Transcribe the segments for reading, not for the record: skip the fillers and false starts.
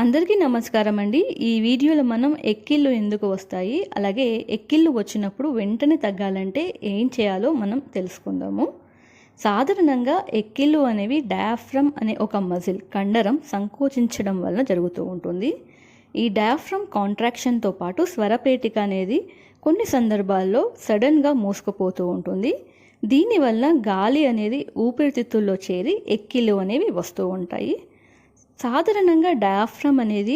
అందరికీ నమస్కారం అండి. ఈ వీడియోలో మనం ఎక్కిళ్ళు ఎందుకు వస్తాయి, అలాగే ఎక్కిళ్ళు వచ్చినప్పుడు వెంటనే తగ్గాలంటే ఏం చేయాలో మనం తెలుసుకుందాము. సాధారణంగా ఎక్కిళ్ళు అనేవి డయాఫ్రమ్ అనే ఒక మజిల్ కండరం సంకోచించడం వలన జరుగుతూ ఉంటుంది. ఈ డయాఫ్రమ్ కాంట్రాక్షన్తో పాటు స్వరపేటిక అనేది కొన్ని సందర్భాల్లో సడన్గా మూసుకుపోతూ ఉంటుంది. దీనివల్ల గాలి అనేది ఊపిరితిత్తుల్లో చేరి ఎక్కిళ్ళు అనేవి వస్తూ ఉంటాయి. సాధారణంగా డయాఫ్రమ్ అనేది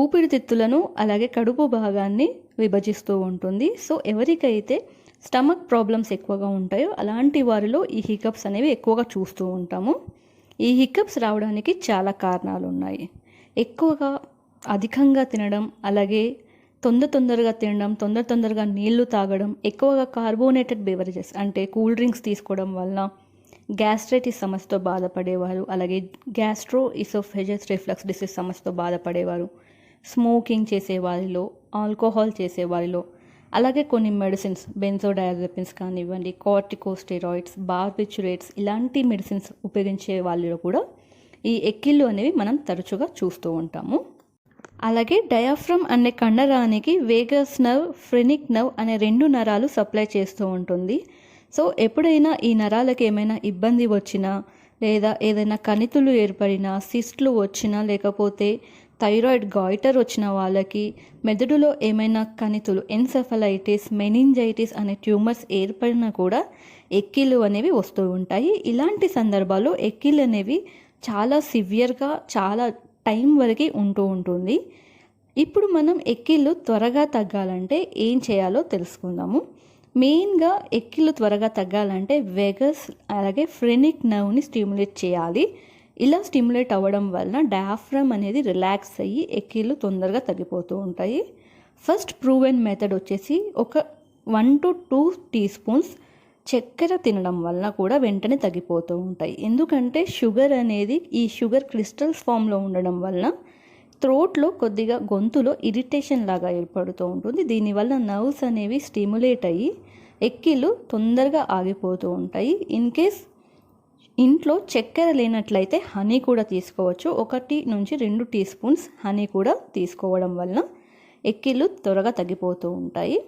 ఊపిరితిత్తులను అలాగే కడుపు భాగాన్ని విభజిస్తూ ఉంటుంది. సో ఎవరికైతే స్టమక్ ప్రాబ్లమ్స్ ఎక్కువగా ఉంటాయో అలాంటి వారిలో ఈ హికప్స్ అనేవి ఎక్కువగా చూస్తూ ఉంటాము. ఈ హికప్స్ రావడానికి చాలా కారణాలు ఉన్నాయి. ఎక్కువగా అధికంగా తినడం, అలాగే తొందరగా తినడం, తొందరగా నీళ్లు తాగడం, ఎక్కువగా కార్బోనేటెడ్ బెవరేజెస్ అంటే కూల్ డ్రింక్స్ తీసుకోవడం వలన గ్యాస్ట్రైటిస్ సమస్యతో బాధపడేవారు, అలాగే గ్యాస్ట్రో ఇసోఫేజస్ రిఫ్లక్స్ డిసీజ్ సమస్యతో బాధపడేవారు, స్మోకింగ్ చేసేవారిలో, ఆల్కహాల్ చేసేవారిలో, అలాగే కొన్ని మెడిసిన్స్ బెంజోడయాజెపిన్స్ కానివ్వండి, కార్టికోస్టెరాయిడ్స్, బార్బిచురేట్స్ ఇలాంటి మెడిసిన్స్ ఉపయోగించే వాళ్ళలో కూడా ఈ ఎక్కిళ్ళు అనేవి మనం తరచుగా చూస్తూ ఉంటాము. అలాగే డయాఫ్రమ్ అనే కండరానికి వేగస్ నర్వ్, ఫ్రెనిక్ నర్వ్ అనే 2 నరాలు సప్లై చేస్తూ ఉంటుంది. సో ఎప్పుడైనా ఈ నరాలకు ఏమైనా ఇబ్బంది వచ్చినా, లేదా ఏదైనా కణితులు ఏర్పడినా, సిస్ట్లు వచ్చినా, లేకపోతే థైరాయిడ్ గాయిటర్ వచ్చిన వాళ్ళకి, మెదడులో ఏమైనా కణితులు ఎన్సెఫలైటిస్, మెనింజైటిస్ అనే ట్యూమర్స్ ఏర్పడినా కూడా ఎక్కిళ్ళు అనేవి వస్తూ ఉంటాయి. ఇలాంటి సందర్భాల్లో ఎక్కిళ్ళు అనేవి చాలా సివియర్గా చాలా టైం వరకు ఉంటూ ఉంటుంది. ఇప్పుడు మనం ఎక్కిళ్ళు త్వరగా తగ్గాలంటే ఏం చేయాలో తెలుసుకుందాము. మెయిన్గా ఎక్కిళ్ళు త్వరగా తగ్గాలంటే వేగస్ అలాగే ఫ్రెనిక్ నర్వ్ని స్టిమ్యులేట్ చేయాలి. ఇలా స్టిమ్యులేట్ అవ్వడం వలన డయాఫ్రమ్ అనేది రిలాక్స్ అయ్యి ఎక్కిళ్ళు తొందరగా తగ్గిపోతూ ఉంటాయి. ఫస్ట్ ప్రూవెన్ మెథడ్ వచ్చేసి ఒక 1 to 2 teaspoons చక్కెర తినడం వలన కూడా వెంటనే తగ్గిపోతూ ఉంటాయి. ఎందుకంటే షుగర్ అనేది ఈ షుగర్ క్రిస్టల్స్ ఫామ్లో ఉండడం వలన థ్రోట్లో కొద్దిగా గొంతులో ఇరిటేషన్ లాగా ఏర్పడుతూ ఉంటుంది. దీనివల్ల నర్వ్స్ అనేవి స్టిమ్యులేట్ అయ్యి ఎక్కిళ్ళు తొందరగా ఆగిపోతూ ఉంటాయి. ఇన్ కేస్ ఇంట్లో చక్కెర లేనట్లయితే హనీ కూడా తీసుకోవచ్చు. 1 నుంచి 2 teaspoons హనీ కూడా తీసుకోవడం వలన ఎక్కిళ్ళు త్వరగా తగ్గిపోతూ ఉంటాయి.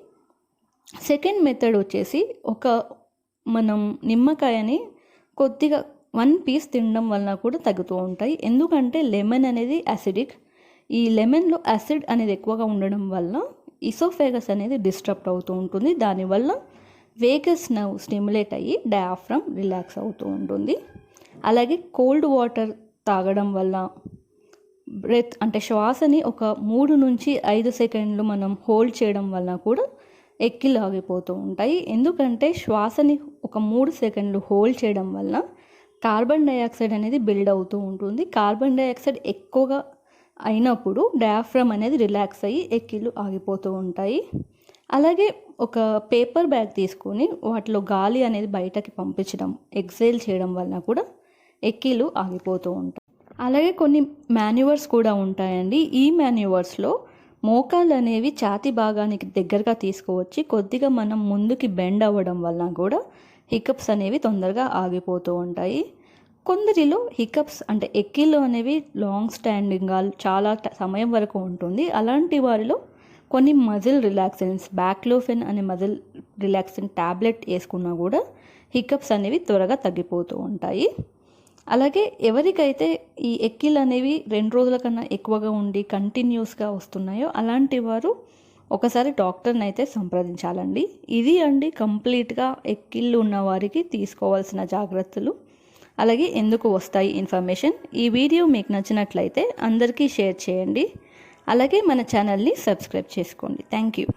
సెకండ్ మెథడ్ వచ్చేసి మనం నిమ్మకాయని కొద్దిగా 1 piece తినడం వలన కూడా తగ్గుతూ ఉంటాయి. ఎందుకంటే లెమన్ అనేది యాసిడిక్. ఈ లెమన్లో యాసిడ్ అనేది ఎక్కువగా ఉండడం వల్ల ఇసోఫేగస్ అనేది డిస్టర్బ్ అవుతూ ఉంటుంది. దానివల్ల వేగస్ నర్వ్ స్టిమ్యులేట్ అయ్యి డయాఫ్రమ్ రిలాక్స్ అవుతూ ఉంటుంది. అలాగే కోల్డ్ వాటర్ తాగడం వల్ల బ్రెత్ అంటే శ్వాసని ఒక 3 నుంచి 5 సెకండ్లు మనం హోల్డ్ చేయడం వల్ల కూడా ఎక్కిళ్ళు ఆగిపోతూ ఉంటాయి. ఎందుకంటే శ్వాసని ఒక 3 సెకండ్లు హోల్డ్ చేయడం వల్ల కార్బన్ డైఆక్సైడ్ అనేది బిల్డ్ అవుతూ ఉంటుంది. కార్బన్ డైఆక్సైడ్ ఎక్కువగా అయినప్పుడు డయాఫ్రమ్ అనేది రిలాక్స్ అయ్యి ఎక్కిళ్ళు ఆగిపోతూ ఉంటాయి. అలాగే ఒక పేపర్ బ్యాగ్ తీసుకొని వాటిలో గాలి అనేది బయటకి పంపించడం, ఎక్సేల్ చేయడం వలన కూడా ఎక్కిళ్ళు ఆగిపోతూ ఉంటాయి. అలాగే కొన్ని మాన్యువర్స్ కూడా ఉంటాయండి. ఈ మాన్యువర్స్లో మోకాళ్ళు అనేవి ఛాతీ భాగానికి దగ్గరగా తీసుకువచ్చి కొద్దిగా మనం ముందుకి బెండ్ అవ్వడం వలన కూడా హికప్స్ అనేవి తొందరగా ఆగిపోతూ ఉంటాయి. కొందరిలో హికప్స్ అంటే ఎక్కిళ్ళు అనేవి లాంగ్ స్టాండింగ్గా చాలా సమయం వరకు ఉంటుంది. అలాంటి వారిలో కొన్ని మజిల్ రిలాక్సెన్స్, బ్యాక్లోఫెన్ అనే మజిల్ రిలాక్సెంట్ ట్యాబ్లెట్ వేసుకున్నా కూడా హికప్స్ అనేవి త్వరగా తగ్గిపోతూ ఉంటాయి. అలాగే ఎవరికైతే ఈ ఎక్కిళ్ళు అనేవి 2 రోజుల కన్నా ఎక్కువగా ఉండి కంటిన్యూస్గా వస్తున్నాయో అలాంటి వారు ఒకసారి డాక్టర్ని అయితే సంప్రదించాలండి. ఇది కంప్లీట్గా ఎక్కిళ్ళు ఉన్న వారికి తీసుకోవాల్సిన జాగ్రత్తలు, అలాగే ఎందుకు వస్తాయి ఇన్ఫర్మేషన్. ఈ వీడియో మీకు నచ్చినట్లయితే అందరికీ షేర్ చేయండి. అలాగే మన ఛానల్ని సబ్స్క్రైబ్ చేసుకోండి. Thank you.